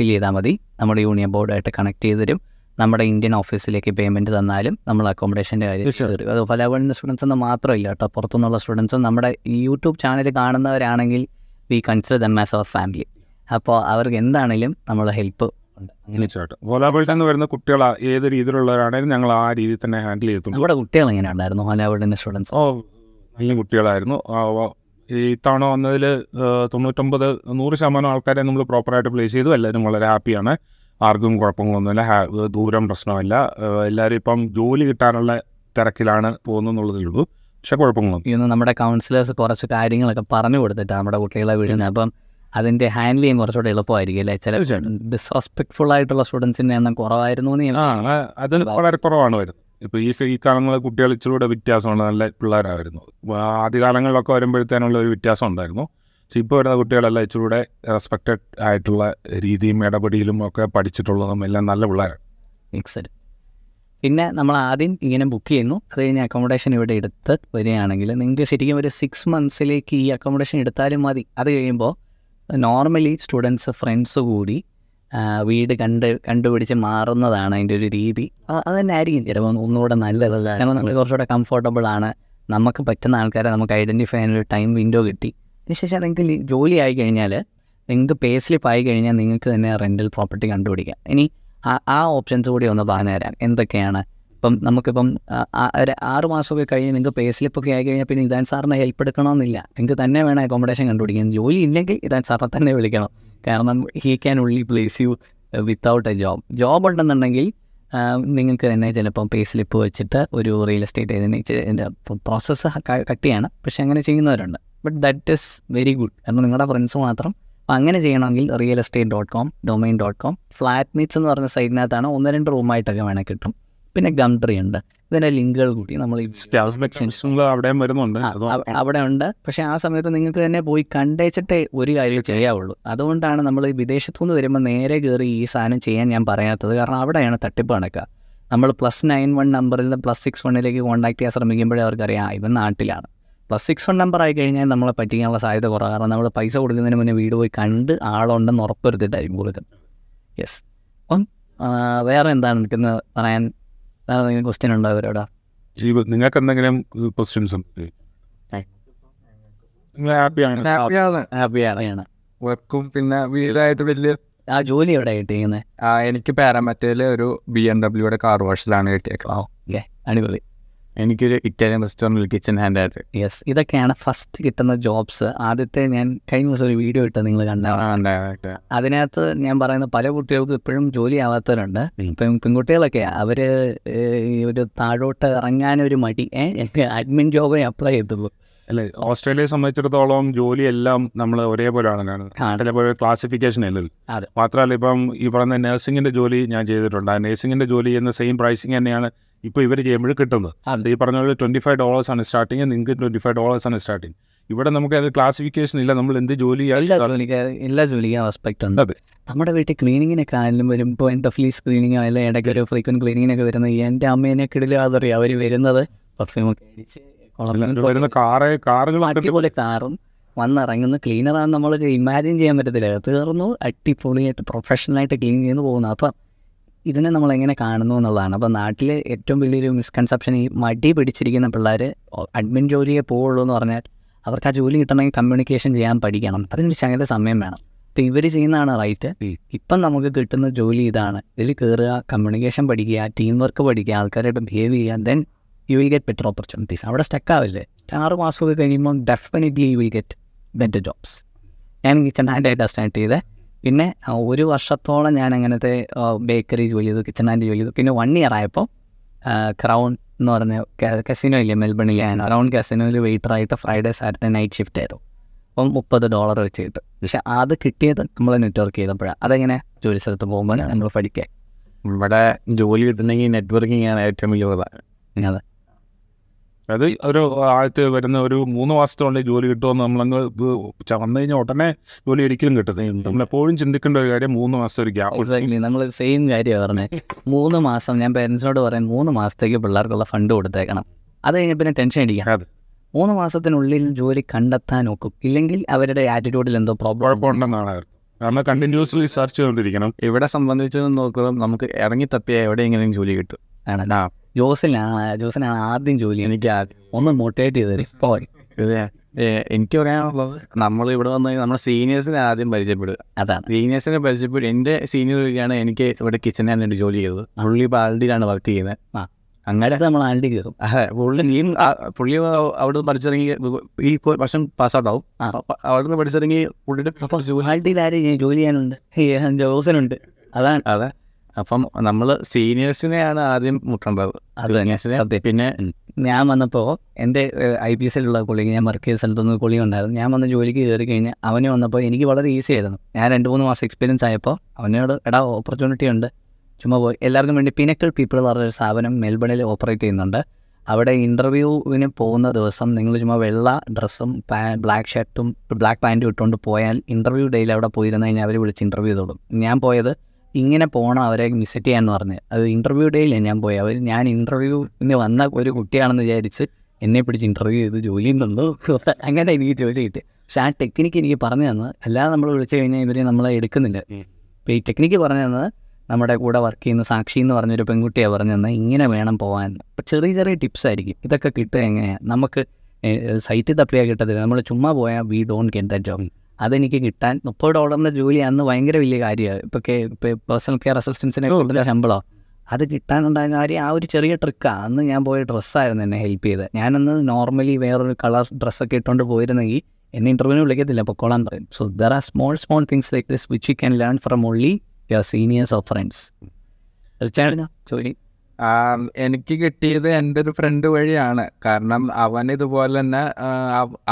ചെയ്താൽ മതി. നമ്മുടെ യൂണിയൻ ബോർഡായിട്ട് കണക്ട് ചെയ്ത് തരും. നമ്മുടെ ഇന്ത്യൻ ഓഫീസിലേക്ക് പേയ്മെൻറ്റ് തന്നാലും നമ്മൾ അക്കോമഡേഷൻ്റെ കാര്യം തരും. അത് ഹോലാവേൾഡിൻ്റെ സ്റ്റുഡൻസ് എന്ന് മാത്രമല്ല കേട്ടോ, പുറത്തുനിന്നുള്ള സ്റ്റുഡൻസും നമ്മുടെ ഈ യൂട്യൂബ് ചാനൽ കാണുന്നവരാണെങ്കിൽ we consider them as our family. അപ്പോൾ അവർക്ക് എന്താണെങ്കിലും നമ്മളെ ഹെൽപ്പ് ഉണ്ട്. തീർച്ചയായിട്ടും ഹോലാവേൾഡിൽ നിന്ന് വരുന്ന കുട്ടികൾ ഏത് രീതിയിലുള്ളവരാണെങ്കിലും ഞങ്ങൾ ആ രീതിയിൽ തന്നെ ഹാൻഡിൽ ചെയ്തു. നമ്മുടെ കുട്ടികൾ എങ്ങനെ ഉണ്ടായിരുന്നു ഹോലാവേൾഡിൻ്റെ സ്റ്റുഡൻസ്? നല്ല കുട്ടികളായിരുന്നു. ഈ തവണ വന്നതിൽ 99-100% ആൾക്കാരെ നമ്മൾ പ്രോപ്പറായിട്ട് പ്ലേസ് ചെയ്തു. എല്ലാവരും വളരെ ഹാപ്പിയാണ്. ആർക്കും കുഴപ്പങ്ങളൊന്നുമില്ല. ദൂരം പ്രശ്നമില്ല. എല്ലാവരും ഇപ്പം ജോലി കിട്ടാനുള്ള തിരക്കിലാണ് പോകുന്നതെന്നുള്ളതേ ഉള്ളൂ. പക്ഷെ കുഴപ്പങ്ങളൊന്നും ഇന്ന് നമ്മുടെ കൗൺസിലേഴ്സ് കുറച്ച് കാര്യങ്ങളൊക്കെ പറഞ്ഞു കൊടുത്തിട്ടാണ് നമ്മുടെ കുട്ടികളെ വിടുന്നത്. അപ്പം അതിൻ്റെ ഹാൻഡിൽ ചെയ്യാൻ കുറച്ചുകൂടെ എളുപ്പമായിരിക്കും അല്ലേ? ചില ഡിസ്റെസ്പെക്ട്ഫുൾ ആയിട്ടുള്ള സ്റ്റുഡൻസിൻ്റെ എണ്ണം കുറവായിരുന്നു. അത് വളരെ കുറവാണ് വരുന്നത്. ഇപ്പോൾ ഈ കാലങ്ങളിൽ കുട്ടികൾ ഇച്ചിലൂടെ വ്യത്യാസമുണ്ട്, നല്ല പിള്ളേരാണ് വരുന്നത്. ആദ്യകാലങ്ങളിലൊക്കെ വരുമ്പോഴത്തേനുള്ള ഒരു വ്യത്യാസം ഉണ്ടായിരുന്നു. പക്ഷെ ഇപ്പോൾ വരുന്ന കുട്ടികളെല്ലാം ഇച്ചിലൂടെ റെസ്പെക്റ്റഡ് ആയിട്ടുള്ള രീതിയും ഇടപെടലും ഒക്കെ പഠിച്ചിട്ടുള്ളതും എല്ലാം നല്ല പിള്ളേരാണ്. എക്സലന്റ്. പിന്നെ നമ്മൾ ആദ്യം ഇങ്ങനെ ബുക്ക് ചെയ്യുന്നു. അത് കഴിഞ്ഞ് അക്കോമഡേഷൻ ഇവിടെ എടുത്ത് വരികയാണെങ്കിൽ നിങ്ങൾക്ക് ശരിക്കും ഒരു 6 monthsലേക്ക് ഈ അക്കോമഡേഷൻ എടുത്താലും മതി. അത് കഴിയുമ്പോൾ നോർമലി സ്റ്റുഡൻസ് ഫ്രണ്ട്സ് കൂടി വീട് കണ്ടുപിടിച്ച് മാറുന്നതാണ് അതിൻ്റെ ഒരു രീതി. അത് തന്നെ ആയിരിക്കും ചിലപ്പോൾ ഒന്നുകൂടെ നല്ലത്. കാരണം നമ്മൾ കുറച്ചുകൂടെ കംഫർട്ടബിൾ ആണ്. നമുക്ക് പറ്റുന്ന ആൾക്കാരെ നമുക്ക് ഐഡൻറ്റിഫൈ ചെയ്യാനൊരു ടൈം വിൻഡോ കിട്ടി. അതിനുശേഷം നിങ്ങൾക്ക് ജോലി ആയി കഴിഞ്ഞാൽ, നിങ്ങൾക്ക് പേ സ്ലിപ്പ് ആയി കഴിഞ്ഞാൽ നിങ്ങൾക്ക് തന്നെ റെൻ്റൽ പ്രോപ്പർട്ടി കണ്ടുപിടിക്കാം. ഇനി ആ ഓപ്ഷൻസ് കൂടി ഒന്ന് പറഞ്ഞു തരാം എന്തൊക്കെയാണ്. ഇപ്പം നമുക്കിപ്പം ഒരു 6 മാസമൊക്കെ കഴിഞ്ഞ് നിങ്ങൾക്ക് പേ സ്ലിപ്പൊക്കെ ആയി കഴിഞ്ഞാൽ പിന്നെ ഇതാൻ സാറിന് ഹെൽപ്പ് എടുക്കണമെന്നില്ല. നിങ്ങൾക്ക് തന്നെ വേണം അക്കോമഡേഷൻ കണ്ടുപിടിക്കാൻ. ജോലി ഇല്ലെങ്കിൽ ഇതാൻ സാറിനെ തന്നെ വിളിക്കണം. കാരണം he can only place you without A job ഉണ്ടെന്നുണ്ടെങ്കിൽ നിങ്ങൾക്ക് തന്നെ ചിലപ്പം പേ സ്ലിപ്പ് വെച്ചിട്ട് ഒരു real estate agent process cut ചെയ്യണം. പക്ഷെ അങ്ങനെ ചെയ്യുന്നവരുണ്ട്. But that is very good. കാരണം നിങ്ങളുടെ ഫ്രണ്ട്സ് മാത്രം. അപ്പോൾ അങ്ങനെ ചെയ്യണമെങ്കിൽ realestate.com, domain.com, ഫ്ലാറ്റ്മീറ്റ്സ് എന്ന് പറഞ്ഞ സൈറ്റിനകത്താണ് 1-2 റൂമായിട്ടൊക്കെ വേണേൽ കിട്ടും. പിന്നെ ഗംട്രി ഉണ്ട്. ഇതിൻ്റെ ലിങ്കുകൾ കൂടി നമ്മൾ അവിടെയും വരുന്നുണ്ട്, അവിടെ ഉണ്ട്. പക്ഷേ ആ സമയത്ത് നിങ്ങൾക്ക് തന്നെ പോയി കണ്ടേച്ചിട്ടേ ഒരു കാര്യം ചെയ്യാവുള്ളൂ. അതുകൊണ്ടാണ് നമ്മൾ വിദേശത്തുനിന്ന് വരുമ്പോൾ നേരെ കയറി ഈ സാധനം ചെയ്യാൻ ഞാൻ പറയാത്തത്. കാരണം അവിടെയാണ് തട്ടിപ്പ് നടക്കുക. നമ്മൾ +91 നമ്പറിൽ നിന്ന് +61 കോൺടാക്ട് ചെയ്യാൻ ശ്രമിക്കുമ്പോഴേ അവർക്കറിയാം ഇവൻ നാട്ടിലാണ്. +61 നമ്പർ ആയി കഴിഞ്ഞാൽ നമ്മളെ പറ്റിക്കാനുള്ള സാധ്യത കുറവാണ്. കാരണം നമ്മൾ പൈസ കൊടുക്കുന്നതിന് മുന്നേ വീട് പോയി കണ്ട് ആളുണ്ടെന്ന് ഉറപ്പുവരുത്തിട്ടായിരിക്കും കൊടുക്കുന്നത്. യെസ്. അപ്പം വേറെ എന്താണ് നിൽക്കുന്നത് പറയാൻ? ക്വസ്റ്റ്യൻ ഉണ്ടോ അവരോടാ? നിങ്ങൾക്ക് എന്തെങ്കിലും ക്വസ്റ്റ്യൻസ്? ഹാപ്പിയാണ്. വർക്കും പിന്നെ വീടായിട്ട് വലിയ ആ ജോലി എവിടെ കിട്ടിയിരിക്കുന്നത്? എനിക്ക് പാരാമറ്റയിൽ ഒരു BMW കാർ വാഷിലാണ് കിട്ടിയേക്കുന്നത്. ഓക്കെ, അടിപൊളി. എനിക്കൊരു ഇറ്റാലിയൻ റെസ്റ്റോറൻറ്റിൽ കിച്ചൺ ഹാൻഡ് ആയിട്ട് യെസ്, ഇതൊക്കെയാണ് ഫസ്റ്റ് കിട്ടുന്ന ജോബ്സ്. ആദ്യത്തെ ഞാൻ കഴിഞ്ഞ ദിവസം ഒരു വീഡിയോ ഇട്ട് നിങ്ങൾ കണ്ടാണ്. അതിനകത്ത് ഞാൻ പറയുന്ന പല കുട്ടികൾക്കും ഇപ്പോഴും ജോലി ആവാത്തവരുണ്ട്. ഇപ്പം പെൺകുട്ടികളൊക്കെ അവർ ഒരു താഴോട്ട് ഇറങ്ങാനൊരു മടി, അഡ്മിൻ ജോബേ അപ്ലൈ ചെയ്തുള്ളൂ. അല്ലേ, ഓസ്ട്രേലിയയെ സംബന്ധിച്ചിടത്തോളം ജോലിയെല്ലാം നമ്മൾ ഒരേപോലെയാണ് കാണുന്നത്. ചിലപ്പോൾ ക്ലാസിഫിക്കേഷൻ അല്ലല്ലോ. അതെ. മാത്രമല്ല ഇപ്പം ഈ പറയുന്ന നഴ്സിംഗിൻ്റെ ജോലി ഞാൻ ചെയ്തിട്ടുണ്ട്. ആ നഴ്സിംഗിൻ്റെ ജോലി ചെയ്യുന്ന സെയിം പ്രൈസിങ് തന്നെയാണ് ഇപ്പോൾ ഇവർ ചെയ്യുമ്പോൾ കിട്ടുന്നത്. ഈ പറഞ്ഞ പോലെ $25 സ്റ്റാർട്ടിങ്, നിങ്ങൾക്ക് $25 സ്റ്റാർട്ടിങ്. ഇവിടെ നമുക്ക് അത് ക്ലാസിഫിക്കേഷൻ ഇല്ല. നമ്മൾ എന്ത് ജോലി എല്ലാ ജോലിക്കും റെസ്പെക്റ്റ് ഉണ്ട്. നമ്മുടെ വീട്ടിൽ ക്ലീനിങ്ങിനൊക്കെ ആയാലും വരുമ്പോൾ എൻ്റെ ഫ്ലീസ് ക്ലീനിങ് ആയാലും ഇടയ്ക്ക് ഒരു ഫ്രീക്വൻറ്റ് ക്ലീനിങ്ങിനൊക്കെ വരുന്നത് എൻ്റെ അമ്മേനെ കിടിലും അതറിയാം. അവർ വരുന്നത് പെർഫ്യൂമൊക്കെ അടിച്ച് വരുന്ന കാറുകൾ അടിപൊളി കാറും വന്നിറങ്ങുന്ന ക്ലീനറാണെന്ന് നമ്മൾ ഇമാജിൻ ചെയ്യാൻ പറ്റത്തില്ല. തീർന്നു അടിപൊളിയായിട്ട് പ്രൊഫഷണലായിട്ട് ക്ലീൻ ചെയ്ത് പോകുന്നു. അപ്പം ഇതിനെ നമ്മൾ എങ്ങനെ കാണുന്നു എന്നുള്ളതാണ്. അപ്പോൾ നാട്ടിൽ ഏറ്റവും വലിയൊരു മിസ്കൺസെപ്ഷൻ, ഈ മടി പിടിച്ചിരിക്കുന്ന പിള്ളേർ അഡ്മിൻ ജോലിയെ പോവുള്ളൂ എന്ന് പറഞ്ഞാൽ അവർക്ക് ആ ജോലി കിട്ടണമെങ്കിൽ കമ്മ്യൂണിക്കേഷൻ ചെയ്യാൻ പഠിക്കണം. അതിനൊരു ശകല സമയം വേണം. ഇപ്പം ഇവർ ചെയ്യുന്നതാണ് റൈറ്റ്. ഇപ്പം നമുക്ക് കിട്ടുന്ന ജോലി ഇതാണ്. ഇതിൽ കയറുക, കമ്മ്യൂണിക്കേഷൻ പഠിക്കുക, ടീം വർക്ക് പഠിക്കുക, ആൾക്കാരായിട്ട് ബിഹേവ് ചെയ്യുക, then you will get better opportunities. അവിടെ സ്റ്റക്കാവില്ലേ, 6 മാസമൊക്കെ കഴിയുമ്പോൾ definitely you will get better jobs. ഞാൻ കിച്ചൺ ഹാൻഡായിട്ടാണ് സ്റ്റാർട്ട് ചെയ്തത്. പിന്നെ 1 വർഷത്തോളം ഞാൻ അങ്ങനത്തെ ബേക്കറി ജോലി ചെയ്തു, കിച്ചൺ ഹാൻഡ് ജോലി ചെയ്തു. പിന്നെ 1 ഇയർ ആയപ്പോൾ ക്രൗൺ എന്ന് പറഞ്ഞ കസിനോ ഇല്ലേ മെൽബണിലെ, ക്രൗൺ കസിനോയിൽ വെയിറ്ററായിട്ട് ഫ്രൈഡേ സാറ്റർഡേ നൈറ്റ് ഷിഫ്റ്റ് ആയിരുന്നു. അപ്പം $30 വെച്ച് കിട്ടും. പക്ഷെ അത് കിട്ടിയത് നമ്മൾ നെറ്റ്വർക്ക് ചെയ്തപ്പോഴാണ്. അതെങ്ങനെ ജോലി സ്ഥലത്ത് പോകുമ്പോൾ നമ്മൾ പഠിക്കുക. ഇവിടെ ജോലി കിട്ടണമെങ്കിൽ നെറ്റ്വർക്കിംഗ് ആണ് ഏറ്റവും വലിയ പ്രധാനം. അതെ, അത് ഒരു ആദ്യത്തെ വരുന്ന ഒരു 3 മാസത്തോളം ജോലി കിട്ടുമെന്ന് നമ്മളങ്ങ് വന്നു കഴിഞ്ഞാൽ ഉടനെ ജോലി ഒരിക്കലും കിട്ടുന്നത്. നമ്മളെപ്പോഴും ചിന്തിക്കേണ്ട ഒരു കാര്യം 3 മാസത്തെ ഒരു ഗ്യാപ്പ്. എക്സാക്ട്ലി, നമ്മൾ സെയിം കാര്യമാണ് പറഞ്ഞത്. 3 മാസം ഞാൻ പേരൻസിനോട് പറയാൻ 3 മാസത്തേക്ക് പിള്ളേർക്കുള്ള ഫണ്ട് കൊടുത്തേക്കണം. അത് കഴിഞ്ഞാൽ പിന്നെ ടെൻഷൻ അടിക്കാം. 3 മാസത്തിനുള്ളിൽ ജോലി കണ്ടെത്താൻ നോക്കും. ഇല്ലെങ്കിൽ അവരുടെ ആറ്റിറ്റ്യൂഡിൽ എന്തോ പ്രോബ്ലം ഉണ്ടെന്നാണ്. നമ്മൾ കണ്ടിന്യൂസ്ലി സെർച്ച് ചെയ്തുകൊണ്ടിരിക്കണം. ഇവിടെ സംബന്ധിച്ച് നോക്കുമ്പോൾ നമുക്ക് ഇറങ്ങി തപ്പിയ എവിടെയെങ്കിലും ജോലി കിട്ടും. ആണല്ലോ. ജോസിനാണ് ആദ്യം ജോലി. എനിക്ക് ഒന്ന് മോട്ടിവേറ്റ് ചെയ്തേരും. എനിക്ക് പറയാനുള്ളത്, നമ്മൾ ഇവിടെ വന്നു കഴിഞ്ഞാൽ നമ്മുടെ സീനിയേഴ്സിനെ ആദ്യം പരിചയപ്പെടുക. അതാണ്, സീനിയേഴ്സിനെ പരിചയപ്പെടുക. എൻ്റെ സീനിയർ വഴിയാണ് എനിക്ക് ഇവിടെ കിച്ചൺ ഹാൻഡ് ജോലി ചെയ്തത്. പുള്ളി ഇപ്പോൾ ആൽഡിയിലാണ് വർക്ക് ചെയ്യുന്നത്. അങ്ങനെ നമ്മൾ ആൽഡി കയറും. പുള്ളി അവിടെ പഠിച്ചിറങ്ങി ഈ വർഷം പാസ്ഔട്ടാവും. അവിടെ നിന്ന് പഠിച്ചിറങ്ങി പുള്ളിയുടെ ആൽഡിയിൽ ആരും ജോലി ചെയ്യാനുണ്ട്, ജോസനുണ്ട്. അതാണ്. അതെ. അപ്പം നമ്മൾ സീനിയേഴ്സിനെയാണ് ആദ്യം മുട്ടേണ്ടത്. പിന്നെ ഞാൻ വന്നപ്പോൾ എൻ്റെ IPSലുള്ള കൊളീഗ്, ഞാൻ വർക്ക് ചെയ്ത സ്ഥലത്തൊന്നും കൊളീഗ് ഉണ്ടായിരുന്നു. ഞാൻ വന്ന് ജോലിക്ക് കയറി കഴിഞ്ഞാൽ അവന് വന്നപ്പോൾ എനിക്ക് വളരെ ഈസി ആയിരുന്നു. ഞാൻ 2-3 മാസം എക്സ്പീരിയൻസ് ആയപ്പോൾ അവനോട് ഓപ്പർച്യൂണിറ്റി ഉണ്ട്, ചുമ്മാ പോയി. എല്ലാവർക്കും വേണ്ടി പിനക്കിൾ പീപ്പിൾ എന്ന് പറഞ്ഞൊരു സ്ഥാപനം മെൽബണിൽ ഓപ്പറേറ്റ് ചെയ്യുന്നുണ്ട്. അവിടെ ഇൻ്റർവ്യൂവിന് പോകുന്ന ദിവസം നിങ്ങൾ ചുമ്മാ വെള്ള ഡ്രസ്സും ബ്ലാക്ക് ഷർട്ടും ബ്ലാക്ക് പാൻറ്റും ഇട്ടുകൊണ്ട് പോയാൽ ഇൻ്റർവ്യൂ ഡേയിൽ അവിടെ പോയിരുന്നു കഴിഞ്ഞാൽ അവർ വിളിച്ച് ഇൻ്റർവ്യൂ ചെയ്തോളും. ഞാൻ പോയത് ഇങ്ങനെ പോകണം അവരെ വിസിറ്റ് ചെയ്യാമെന്ന് പറഞ്ഞ്. അത് ഇൻ്റർവ്യൂ ഡേയിലേ ഞാൻ പോയി. ഞാൻ ഇൻ്റർവ്യൂവിന് വന്ന ഒരു കുട്ടിയാണെന്ന് വിചാരിച്ച് എന്നെ പിടിച്ച് ഇൻ്റർവ്യൂ ചെയ്ത് ജോലിയും തന്നു. അങ്ങനെ എനിക്ക് ജോലി കിട്ടി. പക്ഷെ ആ ടെക്നിക്ക് എനിക്ക് പറഞ്ഞു തന്നത്, അല്ലാതെ നമ്മൾ വിളിച്ചു കഴിഞ്ഞാൽ ഇവർ നമ്മളെ എടുക്കുന്നില്ല. ഇപ്പോൾ ഈ ടെക്നിക്ക് പറഞ്ഞു തന്നത് നമ്മുടെ കൂടെ വർക്ക് ചെയ്യുന്ന സാക്ഷി എന്ന് പറഞ്ഞൊരു പെൺകുട്ടിയാണ് പറഞ്ഞു തന്നത്. ഇങ്ങനെ വേണം പോകാൻ. അപ്പോൾ ചെറിയ ചെറിയ ടിപ്സ് ആയിരിക്കും. ഇതൊക്കെ കിട്ടുക എങ്ങനെയാണ്, നമുക്ക് സൈറ്റിൽ തപ്പിയാൽ കിട്ടത്തില്ല. നമ്മൾ ചുമ്മാ പോയാൽ we don't get that job. അതെനിക്ക് കിട്ടാൻ $30 ജോലി അന്ന് ഭയങ്കര വലിയ കാര്യമാണ്. ഇപ്പോൾ പേഴ്സണൽ കെയർ അസിസ്റ്റൻസിനെ കൂടുതൽ ശമ്പളമാണ്. അത് കിട്ടാനുണ്ടായ കാര്യം ആ ഒരു ചെറിയ ട്രിക്കാണ്. അന്ന് ഞാൻ പോയ ഡ്രസ്സായിരുന്നു എന്നെ ഹെൽപ്പ് ചെയ്തത്. ഞാനന്ന് നോർമലി വേറൊരു കളർ ഡ്രസ്സൊക്കെ ഇട്ടുകൊണ്ട് പോയിരുന്നെങ്കിൽ എന്നെ ഇൻ്റർവ്യൂവിന് വിളിക്കത്തില്ല, പൊക്കോളാൻ പറയും. So there are small things like this which you can learn from only your seniors or friends. തീർച്ചയായിട്ടും ജോലി എനിക്ക് കിട്ടിയത് എൻ്റെ ഒരു ഫ്രണ്ട് വഴിയാണ്. കാരണം അവൻ ഇതുപോലെ തന്നെ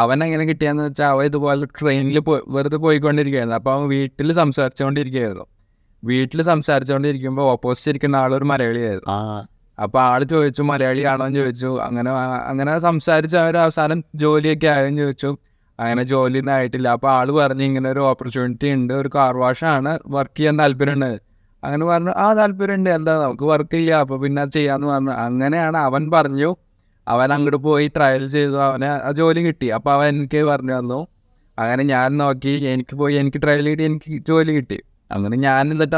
അവൻ എങ്ങനെ കിട്ടിയെന്ന് വെച്ചാൽ അവൻ ഇതുപോലെ ട്രെയിനിൽ വെറുതെ പോയിക്കൊണ്ടിരിക്കുകയായിരുന്നു. അപ്പോൾ അവൻ വീട്ടിൽ സംസാരിച്ചുകൊണ്ടിരിക്കുമ്പോൾ ഓപ്പോസിറ്റ് ഇരിക്കുന്ന ആളൊരു മലയാളിയായിരുന്നു. അപ്പോൾ ആൾ ചോദിച്ചു മലയാളിയാണോ എന്ന് ചോദിച്ചു. അങ്ങനെ സംസാരിച്ച് അവർ അവസാനം ജോലിയൊക്കെ ആയെന്ന് ചോദിച്ചു. അങ്ങനെ ജോലിയൊന്നും ആയിട്ടില്ല. അപ്പോൾ ആൾ പറഞ്ഞു ഇങ്ങനെ ഒരു ഓപ്പർച്യൂണിറ്റി ഉണ്ട്, ഒരു കാർ വാഷാണ്, വർക്ക് ചെയ്യാൻ താല്പര്യമുണ്ട്. അങ്ങനെ പറഞ്ഞു, താല്പര്യമുണ്ട്, എന്താ നമുക്ക് വർക്കില്ല, അപ്പോൾ പിന്നെ അത് ചെയ്യാമെന്ന് പറഞ്ഞു. അങ്ങനെയാണ് അവൻ പറഞ്ഞു. അവൻ അങ്ങോട്ട് പോയി ട്രയൽ ചെയ്തു, അവന് ആ ജോലി കിട്ടി. അപ്പോൾ അവൻ എനിക്ക് പറഞ്ഞു തന്നു. അങ്ങനെ ഞാൻ നോക്കി, എനിക്ക് ട്രയൽ കിട്ടി, എനിക്ക് ജോലി കിട്ടി. അങ്ങനെ ഞാൻ എന്നിട്ട്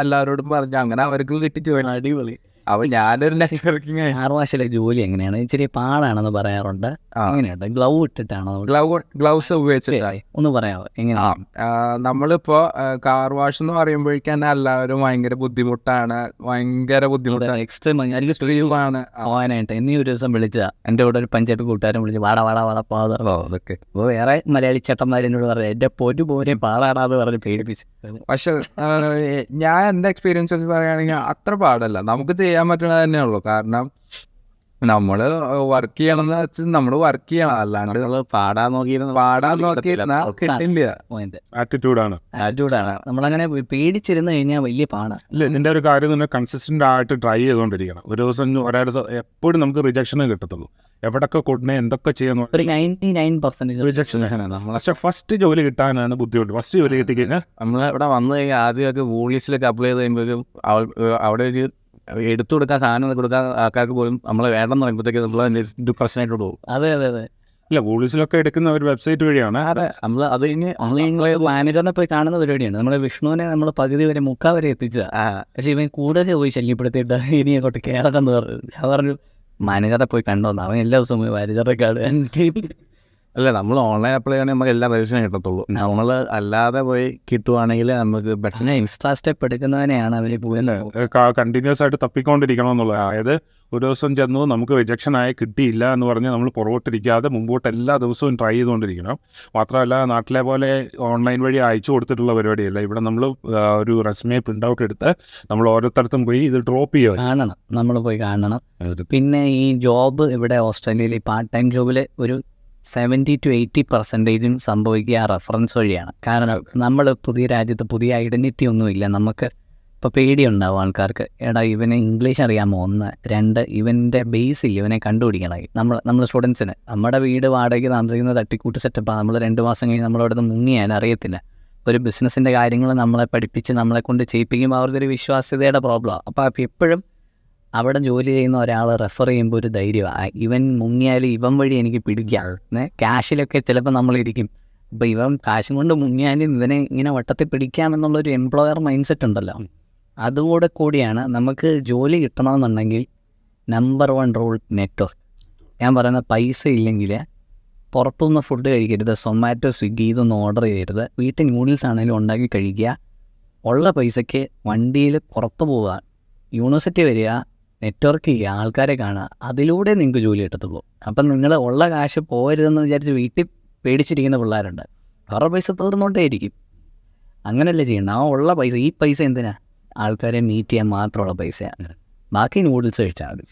എല്ലാവരോടും പറഞ്ഞു. അങ്ങനെ അവർക്ക് കിട്ടി ജോലി. അടിപൊളി. അപ്പോൾ ഞാനൊരു നെറ്റ്വർക്കിംഗ് 6 ഭാഷയിലെ ജോലി എങ്ങനെയാണ്? ഇച്ചിരി പാടാണെന്ന് പറയാറുണ്ട്. അങ്ങനെയുണ്ട്. ഗ്ലൗ ഇട്ടിട്ടാണോ? ഗ്ലൗസ് ഉപയോഗിച്ചിട്ടായി. ഒന്ന് പറയാമോ എങ്ങനെയാണ്? നമ്മളിപ്പോൾ കാർ വാഷ് എന്ന് പറയുമ്പോഴേക്കും തന്നെ എല്ലാവരും ഭയങ്കര ബുദ്ധിമുട്ടാണ്, ഭയങ്കര ബുദ്ധിമുട്ടാണ്, എക്സ്ട്രീം എക്സ്ട്രീമാണ്. പോകാനായിട്ട് എന്നീ ഒരു ദിവസം വിളിച്ച എൻ്റെ കൂടെ ഒരു പഞ്ചായത്ത് കൂട്ടുകാരൻ വിളിച്ച് വാടാ പാതറോ അതൊക്കെ. അപ്പോൾ വേറെ മലയാളി ചേട്ടന്മാരെന്നോട് പറയാം എൻ്റെ പൊരു പോരെ പാടാടാന്ന് പറഞ്ഞ് പേടിപ്പിച്ചു. പക്ഷെ ഞാൻ എൻ്റെ എക്സ്പീരിയൻസ് വെച്ച് പറയുകയാണെങ്കിൽ അത്ര പാടല്ല, നമുക്ക് ചെയ്യാൻ പറ്റണത് തന്നെയുള്ളൂ. കാരണം നമ്മൾ വർക്ക് ചെയ്യണമെന്ന് വെച്ചാൽ നമ്മൾ വർക്ക് ചെയ്യണം, അല്ലാണ്ട് പാടാൻ നോക്കിയിരുന്ന കിട്ടില്ല. ആറ്റിറ്റ്യൂഡാണ്. നമ്മളങ്ങനെ പേടിച്ചിരുന്ന് കഴിഞ്ഞാൽ വലിയ പാടാണ്. ഇല്ല, ഇതിൻ്റെ ഒരു കാര്യം തന്നെ കൺസിസ്റ്റൻ്റ് ആയിട്ട് ട്രൈ ചെയ്തുകൊണ്ടിരിക്കണം. ഒരു ദിവസം ഒരാഴ്ച എപ്പോഴും നമുക്ക് റിജക്ഷനെ കിട്ടത്തുള്ളൂ. എവിടൊക്കെ കൊടുക്കണേ എന്തൊക്കെ ചെയ്യുന്നു ഒരു 99% റിജക്ഷനാണ്. പക്ഷേ ഫസ്റ്റ് ജോലി കിട്ടാനാണ് ബുദ്ധിമുട്ട്. ഫസ്റ്റ് ജോലി കിട്ടിക്കഴിഞ്ഞാൽ നമ്മൾ ഇവിടെ വന്നു കഴിഞ്ഞാൽ ആദ്യമൊക്കെ വോളീസിലൊക്കെ അപ്ലൈ ചെയ്ത് കഴിയുമ്പോഴും അവിടെ ഒരു എടുത്തു കൊടുക്കാൻ സാധനം കൊടുക്കാൻ ആൾക്കാർക്ക് പോലും നമ്മളെ വേണ്ടെന്ന് പറയുമ്പോഴത്തേക്ക് നമ്മൾ പ്രശ്നമായിട്ട് പോകും. അതെ ഇല്ല, വോളീസിലൊക്കെ എടുക്കുന്ന ഒരു വെബ്സൈറ്റ് വഴിയാണ്. അതെ, നമ്മൾ അത് കഴിഞ്ഞ് മാനേജറിനെ പോയി കാണുന്ന പരിപാടിയാണ്. നമ്മുടെ വിഷ്ണുവിനെ നമ്മൾ പകുതി വരെ മുക്കാൽ വരെ എത്തിച്ചത്. പക്ഷെ ഇവൻ കൂടുതൽ പോയി ശല്യപ്പെടുത്തിയിട്ട് ഇനി അങ്ങോട്ട് കയറണമെന്ന് പറഞ്ഞു. ഞാൻ പറഞ്ഞു മാനേജറെ പോയി കണ്ടോന്ന്. അവൻ എല്ലാ ദിവസവും പോയി മാനേജറെ കാണുക. അല്ല, നമ്മൾ ഓൺലൈൻ അപ്ലൈ ചെയ്യണമെങ്കിൽ നമുക്ക് എല്ലാ രജിസ്ട്രേഷൻ കിട്ടത്തുള്ളൂ. നമ്മൾ അല്ലാതെ പോയി കിട്ടുവാണെങ്കിൽ നമുക്ക് പെട്ടെന്ന് എക്സ്ട്രാ സ്റ്റെപ്പ് എടുക്കുന്നതിനെയാണ് അവർ കണ്ടിന്യൂസ് ആയിട്ട് തപ്പിക്കൊണ്ടിരിക്കണം എന്നുള്ളത്. അതായത് ഒരു ദിവസം ചെന്നു നമുക്ക് റിജക്ഷൻ ആയി കിട്ടിയില്ല എന്ന് പറഞ്ഞ് നമ്മൾ പുറകോട്ടിരിക്കാതെ മുമ്പോട്ട് എല്ലാ ദിവസവും ട്രൈ ചെയ്തുകൊണ്ടിരിക്കണം. മാത്രമല്ല, നാട്ടിലെ പോലെ ഓൺലൈൻ വഴി അയച്ചു കൊടുത്തിട്ടുള്ള പരിപാടിയല്ല. ഇവിടെ നമ്മൾ ഒരു റെസ്യൂമെ പ്രിൻ്റ് ഔട്ട് എടുത്ത് നമ്മൾ ഓരോരുത്തർക്കും പോയി ഇത് ഡ്രോപ്പ് ചെയ്യുക, കാണണം, നമ്മൾ പോയി കാണണം. പിന്നെ ഈ ജോബ് ഇവിടെ ഓസ്ട്രേലിയയിൽ ഈ പാർട്ട് ടൈം ജോബിൽ ഒരു 70 to 80% സംഭവിക്കുക റെഫറൻസ് വഴിയാണ്. കാരണം നമ്മൾ പുതിയ രാജ്യത്ത് പുതിയ ഐഡൻറ്റിറ്റി ഒന്നുമില്ല. നമുക്ക് ഇപ്പോൾ പേടിയുണ്ടാവും ആൾക്കാർക്ക്. എടാ ഇവന് ഇംഗ്ലീഷ് അറിയാമോ? 1, 2 ഇവൻ്റെ ബേസിൽ ഇവനെ കണ്ടുപിടിക്കണം. നമ്മൾ സ്റ്റുഡൻസിന് നമ്മുടെ വീട് വാടകയ്ക്ക് താമസിക്കുന്ന തട്ടിക്കൂട്ട് സെറ്റപ്പാണ്. നമ്മൾ 2 മാസം കഴിഞ്ഞ് നമ്മളവിടെ നിന്ന് മുങ്ങിയാൽ അറിയത്തില്ല. ഒരു ബിസിനസ്സിൻ്റെ കാര്യങ്ങൾ നമ്മളെ പഠിപ്പിച്ച് നമ്മളെ കൊണ്ട് ചെയ്യിപ്പിക്കുമ്പോൾ അവർക്കൊരു വിശ്വാസ്യതയുടെ പ്രോബ്ലമാണ്. അപ്പോൾ എപ്പോഴും അവിടെ ജോലി ചെയ്യുന്ന ഒരാൾ റെഫർ ചെയ്യുമ്പോൾ ഒരു ധൈര്യമാണ്. ഇവൻ മുങ്ങിയാൽ ഇവൻ വഴി എനിക്ക് പിടിക്കാം. ക്യാഷിലൊക്കെ ചിലപ്പോൾ നമ്മളിരിക്കും. അപ്പോൾ ഇവൻ കാശും കൊണ്ട് മുങ്ങിയാലും ഇവനെ ഇങ്ങനെ വട്ടത്തിൽ പിടിക്കാമെന്നുള്ളൊരു എംപ്ലോയർ മൈൻഡ് സെറ്റ് ഉണ്ടല്ലോ. അതുകൂടെ കൂടിയാണ് നമുക്ക് ജോലി കിട്ടണമെന്നുണ്ടെങ്കിൽ നമ്പർ 1 റൂൾ നെറ്റ്വർക്ക്. ഞാൻ പറയുന്ന പൈസ ഇല്ലെങ്കിൽ പുറത്തുനിന്ന് ഫുഡ് കഴിക്കരുത്. സൊമാറ്റോ, സ്വിഗ്ഗി ഇതൊന്നും ഓർഡർ ചെയ്യരുത്. വീട്ടിൽ നൂഡിൽസ് ആണെങ്കിലും ഉണ്ടാക്കി കഴിക്കുക. ഉള്ള പൈസയ്ക്ക് വണ്ടിയിൽ പുറത്ത് പോവുക, യൂണിവേഴ്സിറ്റി വരിക, നെറ്റ്വർക്ക് ചെയ്യുക, ആൾക്കാരെ കാണുക. അതിലൂടെ നിങ്ങൾക്ക് ജോലി കിട്ടത്തുള്ളൂ. അപ്പം നിങ്ങൾ ഉള്ള കാശ് പോകരുതെന്ന് വിചാരിച്ച് വീട്ടിൽ പേടിച്ചിരിക്കുന്ന പിള്ളേരുണ്ട്. അവരുടെ പൈസ തീർന്നോട്ടേയിരിക്കും. അങ്ങനെയല്ലേ ചെയ്യണം. ആ ഉള്ള പൈസ, ഈ പൈസ എന്തിനാ? ആൾക്കാരെ മീറ്റ് ചെയ്യാൻ മാത്രമുള്ള പൈസയാണ്. ബാക്കി നൂഡിൽസ് കഴിച്ചാൽ മതി.